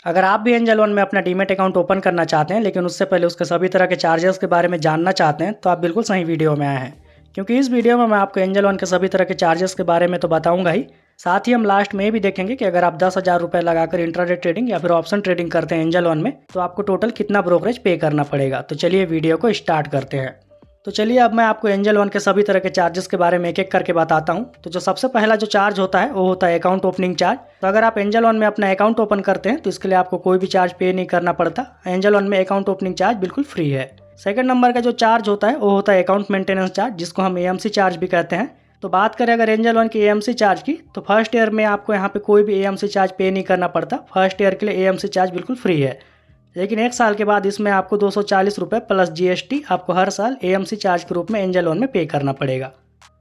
अगर आप भी एंजल वन में अपना डीमैट अकाउंट ओपन करना चाहते हैं लेकिन उससे पहले उसके सभी तरह के चार्जेस के बारे में जानना चाहते हैं तो आप बिल्कुल सही वीडियो में आए हैं, क्योंकि इस वीडियो में मैं आपको एंजल वन के सभी तरह के चार्जेस के बारे में तो बताऊंगा ही, साथ ही हम लास्ट में ये भी देखेंगे कि अगर आप 10,000 रुपये लगाकर इंट्राडे ट्रेडिंग या फिर ऑप्शन ट्रेडिंग करते हैं एंजल वन में तो आपको टोटल कितना ब्रोकरेज पे करना पड़ेगा। तो चलिए वीडियो को स्टार्ट करते हैं। तो चलिए अब मैं आपको एंजल वन के सभी तरह के चार्जेस के बारे में एक एक करके बताता हूं। तो जो सबसे पहला जो चार्ज होता है वो होता है अकाउंट ओपनिंग चार्ज। तो अगर आप एंजल वन में अपना अकाउंट ओपन करते हैं तो इसके लिए आपको कोई भी चार्ज पे नहीं करना पड़ता। एंजल वन में अकाउंट ओपनिंग चार्ज बिल्कुल फ्री है। सेकंड नंबर का जो चार्ज होता है वो होता है अकाउंट मेंटेनेंस चार्ज, जिसको हम एएमसी चार्ज भी कहते हैं। तो बात करें अगर एंजल वन की एएमसी चार्ज की, तो फर्स्ट ईयर में आपको यहाँ पे कोई भी एएमसी चार्ज पे नहीं करना पड़ता। फर्स्ट ईयर के लिए एएमसी चार्ज बिल्कुल फ्री है, लेकिन एक साल के बाद इसमें आपको 240 रुपये प्लस जीएसटी आपको हर साल एएमसी चार्ज के रूप में एंजल वन में पे करना पड़ेगा।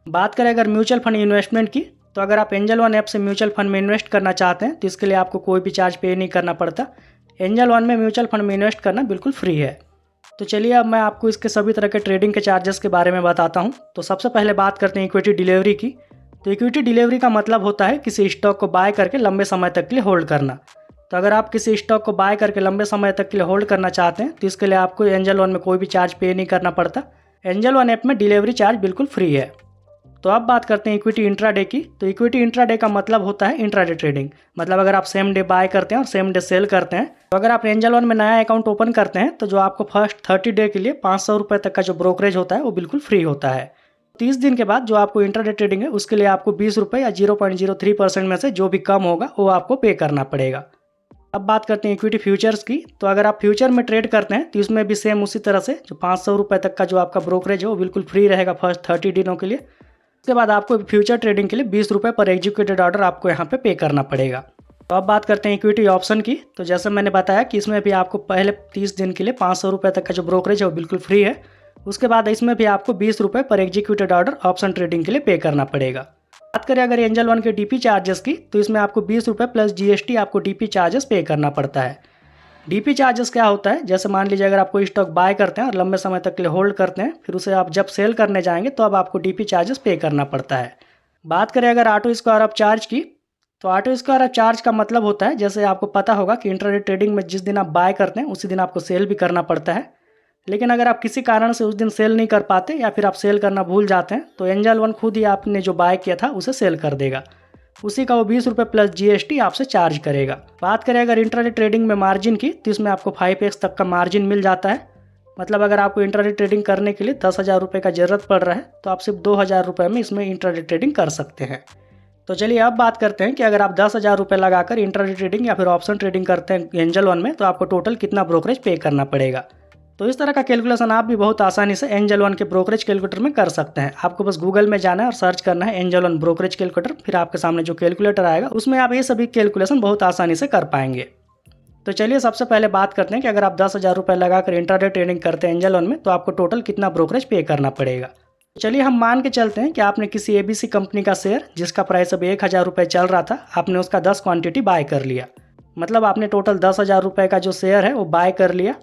बात करें अगर म्यूचुअल फंड इन्वेस्टमेंट की, तो अगर आप एंजल वन ऐप से म्यूचुअल फंड में इन्वेस्ट करना चाहते हैं तो इसके लिए आपको कोई भी चार्ज पे नहीं करना पड़ता। एंजल वन में म्यूचुअल फंड में इन्वेस्ट करना बिल्कुल फ्री है। तो चलिए अब मैं आपको इसके सभी तरह के ट्रेडिंग के चार्जेस के बारे में बताता हूँ। तो सबसे पहले बात करते हैं इक्विटी डिलीवरी की। तो इक्विटी डिलीवरी का मतलब होता है किसी स्टॉक को बाय करके लंबे समय तक के लिए होल्ड करना। तो अगर आप किसी स्टॉक को बाय करके लंबे समय तक के लिए होल्ड करना चाहते हैं तो इसके लिए आपको एंजल वन में कोई भी चार्ज पे नहीं करना पड़ता। एंजल वन ऐप में डिलीवरी चार्ज बिल्कुल फ्री है। तो अब बात करते हैं इक्विटी इंट्राडे की। तो इक्विटी इंट्राडे का मतलब होता है इंट्राडे ट्रेडिंग, मतलब अगर आप सेम डे बाय करते हैं और सेम डे सेल करते हैं। तो अगर आप एंजल वन में नया अकाउंट ओपन करते हैं तो जो आपको फर्स्ट 30 डे के लिए 500 रुपये तक का जो ब्रोकरेज होता है वो बिल्कुल फ्री होता है। 30 दिन के बाद जो आपको इंट्राडे ट्रेडिंग है उसके लिए आपको 20 रुपये या 0.03% में से जो भी कम होगा वो आपको पे करना पड़ेगा। अब बात करते हैं इक्विटी फ्यूचर्स की। तो अगर आप फ्यूचर में ट्रेड करते हैं तो इसमें भी सेम उसी तरह से जो 500 रुपये तक का जो आपका ब्रोकरेज है वो बिल्कुल फ्री रहेगा फर्स्ट 30 दिनों के लिए। उसके बाद आपको फ्यूचर ट्रेडिंग के लिए 20 रुपये पर एग्जीक्यूटेड ऑर्डर आपको यहाँ पे करना पड़ेगा। तो अब बात करते हैं इक्विटी ऑप्शन की। तो जैसे मैंने बताया कि इसमें भी आपको पहले 30 दिन के लिए 500 रुपये तक का जो ब्रोकरेज है वो बिल्कुल फ्री है। उसके बाद इसमें भी आपको 20 रुपये पर एग्जीक्यूटेड ऑर्डर ऑप्शन ट्रेडिंग के लिए पे करना पड़ेगा। बात करें अगर एंजल वन के डीपी चार्जेस की, तो इसमें आपको 20 रुपये प्लस जीएसटी आपको डीपी चार्जेस पे करना पड़ता है। डीपी चार्जेस क्या होता है, जैसे मान लीजिए अगर आप कोई स्टॉक बाय करते हैं और लंबे समय तक के लिए होल्ड करते हैं, फिर उसे आप जब सेल करने जाएंगे तो अब आपको डीपी चार्जेस पे करना पड़ता है। बात करें अगर ऑटो स्क्वायर ऑफ चार्ज की, तो ऑटो स्क्वायर ऑफ चार्ज का मतलब होता है, जैसे आपको पता होगा कि इंट्राडे ट्रेडिंग में जिस दिन आप बाय करते हैं उसी दिन आपको सेल भी करना पड़ता है। लेकिन अगर आप किसी कारण से उस दिन सेल नहीं कर पाते या फिर आप सेल करना भूल जाते हैं तो एंजल वन खुद ही आपने जो बाय किया था उसे सेल कर देगा। उसी का वो 20 रुपये प्लस जीएसटी आपसे चार्ज करेगा। बात करें अगर इंट्राडे ट्रेडिंग में मार्जिन की, तो इसमें आपको 5x तक का मार्जिन मिल जाता है। मतलब अगर आपको इंट्राडे ट्रेडिंग करने के लिए 10,000 रुपये का ज़रूरत पड़ रहा है तो आप सिर्फ 2,000 रुपये में इसमें इंट्राडे ट्रेडिंग कर सकते हैं। तो चलिए अब बात करते हैं कि अगर आप 10,000 रुपये लगाकर इंट्राडे ट्रेडिंग या फिर ऑप्शन ट्रेडिंग करते हैं एंजल वन में तो आपको टोटल कितना ब्रोकरेज पे करना पड़ेगा। तो इस तरह का कैलकुलेशन आप भी बहुत आसानी से एंजल वन के ब्रोकरेज कैलकुलेटर में कर सकते हैं। आपको बस गूगल में जाना है और सर्च करना है एंजल वन ब्रोकरेज कैलकुलेटर, फिर आपके सामने जो कैलकुलेटर आएगा उसमें आप ये सभी कैलकुलेशन बहुत आसानी से कर पाएंगे। तो चलिए सबसे पहले बात करते हैं कि अगर आप 10,000 रुपये लगाकर इंट्राडे ट्रेडिंग करते हैं एंजल वन में तो आपको टोटल कितना ब्रोकरेज पे करना पड़ेगा। चलिए हम मान के चलते हैं कि आपने किसी एबीसी कंपनी का शेयर जिसका प्राइस अभी 1,000 रुपये चल रहा था, आपने उसका 10 क्वांटिटी बाय कर लिया। मतलब आपने टोटल 10,000 रुपये का जो शेयर है वो बाय कर लिया।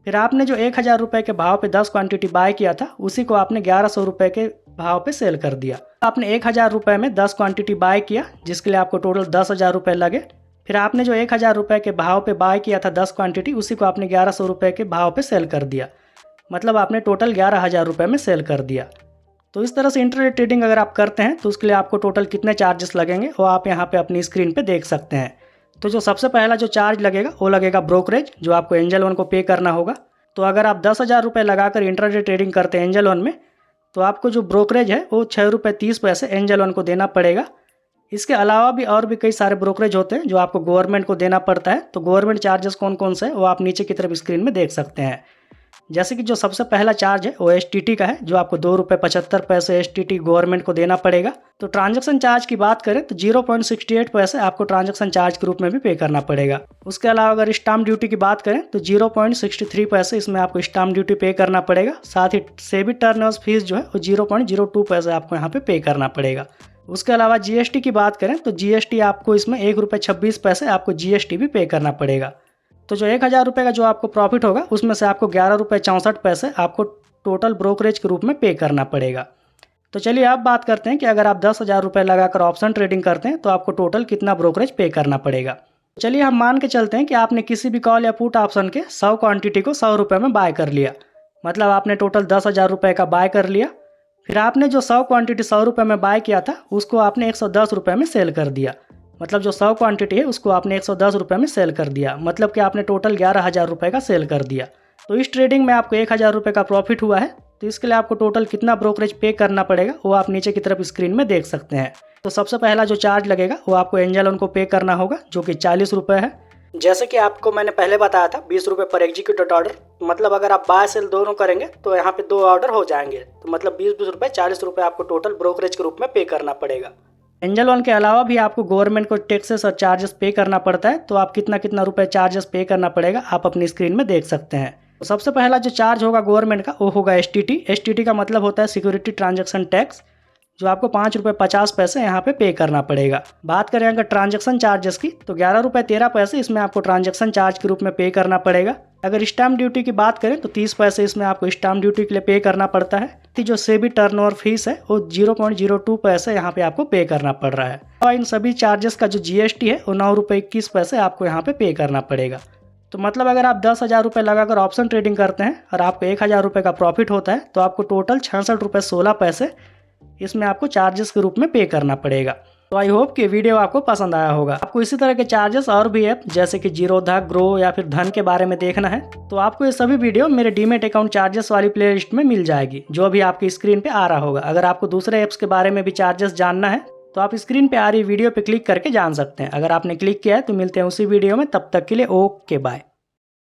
फिर आपने जो 1,000 रुपये के भाव पे 10 क्वांटिटी बाय किया था उसी को आपने 1,100 रुपये के भाव पे सेल कर दिया। आपने 1,000 रुपये में 10 क्वांटिटी बाय किया जिसके लिए आपको टोटल 10,000 रुपये लगे। फिर आपने जो 1,000 रुपये के भाव पे बाय किया था 10 क्वांटिटी उसी को आपने 1,100 रुपये के भाव पे सेल कर दिया। मतलब आपने टोटल 11,000 रुपये में सेल कर दिया। तो इस तरह से इंट्राडे ट्रेडिंग अगर आप करते हैं तो उसके लिए आपको टोटल कितने चार्जेस लगेंगे वो आप यहाँ पे अपनी स्क्रीन पे देख सकते हैं। तो जो सबसे पहला जो चार्ज लगेगा वो लगेगा ब्रोकरेज, जो आपको एंजल वन को पे करना होगा। तो अगर आप 10,000 रुपये लगाकर इंट्राडे ट्रेडिंग करते हैं एंजल वन में तो आपको जो ब्रोकरेज है वो 6 रुपये 30 पैसे एंजल वन को देना पड़ेगा। इसके अलावा भी और भी कई सारे ब्रोकरेज होते हैं जो आपको गवर्नमेंट को देना पड़ता है। तो गवर्नमेंट चार्जेस कौन कौन से हैं वो आप नीचे की तरफ स्क्रीन में देख सकते हैं। जैसे कि जो सबसे पहला चार्ज है वो एसटीटी का है, जो आपको 2 रुपये 75 पैसे एसटीटी गवर्नमेंट को देना पड़ेगा। तो ट्रांजैक्शन चार्ज की बात करें तो 0.68 पैसे आपको ट्रांजैक्शन चार्ज के रूप में भी पे करना पड़ेगा। उसके अलावा अगर स्टाम्प ड्यूटी की बात करें तो 0.63 पैसे इसमें आपको स्टाम्प ड्यूटी पे करना पड़ेगा। साथ ही सेबी टर्नओवर फीस जो है वो 0.02 पैसे आपको यहाँ पे करना पड़ेगा। उसके अलावा जीएसटी की बात करें तो जीएसटी आपको इसमें 1 रुपये 26 पैसे आपको जीएसटी भी पे करना पड़ेगा। तो जो 1,000 रुपये का जो आपको प्रॉफिट होगा उसमें से आपको 11 रुपये 64 पैसे आपको टोटल ब्रोकरेज के रूप में पे करना पड़ेगा। तो चलिए अब बात करते हैं कि अगर आप 10,000 रुपये लगाकर ऑप्शन ट्रेडिंग करते हैं तो आपको टोटल कितना ब्रोकरेज पे करना पड़ेगा। चलिए हम मान के चलते हैं कि आपने किसी भी कॉल या पुट ऑप्शन के 100 क्वांटिटी को 100 रुपये में बाय कर लिया। मतलब आपने टोटल 10,000 रुपये का बाय कर लिया। फिर आपने जो 100 क्वांटिटी 100 रुपये में बाय किया था उसको आपने 110 रुपये में सेल कर दिया। मतलब जो 100 क्वांटिटी है उसको आपने 110 रुपये में सेल कर दिया। मतलब कि आपने टोटल 11,000 रुपये का सेल कर दिया। तो इस ट्रेडिंग में आपको 1,000 रुपये का प्रॉफिट हुआ है। तो इसके लिए आपको टोटल कितना ब्रोकरेज पे करना पड़ेगा वो आप नीचे की तरफ स्क्रीन में देख सकते हैं। तो सबसे पहला जो चार्ज लगेगा वो आपको एंजल वन को पे करना होगा, जो कि 40 रुपये है। जैसे कि आपको मैंने पहले बताया था 20 रुपये पर एग्जीक्यूटेड ऑर्डर। मतलब अगर आप बाय सेल दोनों करेंगे तो यहाँ पे 2 ऑर्डर हो जाएंगे। तो मतलब 20 रुपये 40 रुपये आपको टोटल ब्रोकरेज के रूप में पे करना पड़ेगा। एंजल वन के अलावा भी आपको गवर्नमेंट को टैक्सेस और चार्जेस पे करना पड़ता है। तो आप कितना कितना रुपए चार्जेस पे करना पड़ेगा आप अपनी स्क्रीन में देख सकते हैं। तो सबसे पहला जो चार्ज होगा गवर्नमेंट का वो होगा STT। STT का मतलब होता है सिक्योरिटी ट्रांजैक्शन टैक्स, जो आपको 5 रुपये 50 पैसे यहाँ पे करना पड़ेगा। बात करें अगर ट्रांजैक्शन चार्जेस की तो 11 रुपये 13 पैसे इसमें आपको ट्रांजैक्शन चार्ज के रूप में पे करना पड़ेगा। अगर स्टैम्प ड्यूटी की बात करें तो 30 पैसे इसमें आपको स्टैम्प ड्यूटी के लिए पे करना पड़ता है। जो सेबी टर्नओवर फीस है वो 0.02 पैसे यहाँ पे आपको पे करना पड़ रहा है। और इन सभी चार्जेस का जो GST है वो 9 रुपये 21 पैसे आपको यहाँ पे करना पड़ेगा। तो मतलब अगर आप 10,000 रुपये लगाकर ऑप्शन ट्रेडिंग करते हैं और आपको 1,000 रुपये का प्रॉफिट होता है तो आपको टोटल 66 रुपये 16 पैसे इसमें आपको चार्जेस के रूप में पे करना पड़ेगा। तो आई होप कि वीडियो आपको पसंद आया होगा। आपको इसी तरह के चार्जेस और भी ऐप जैसे कि जीरोधा, ग्रो या फिर धन के बारे में देखना है तो आपको ये सभी वीडियो मेरे डीमेट अकाउंट चार्जेस वाली प्लेलिस्ट में मिल जाएगी, जो अभी आपकी स्क्रीन पे आ रहा होगा। अगर आपको दूसरे ऐप्स के बारे में भी चार्जेस जानना है तो आप स्क्रीन पे आ रही वीडियो पे क्लिक करके जान सकते हैं। अगर आपने क्लिक किया है तो मिलते हैं उसी वीडियो में, तब तक के लिए ओके बाय।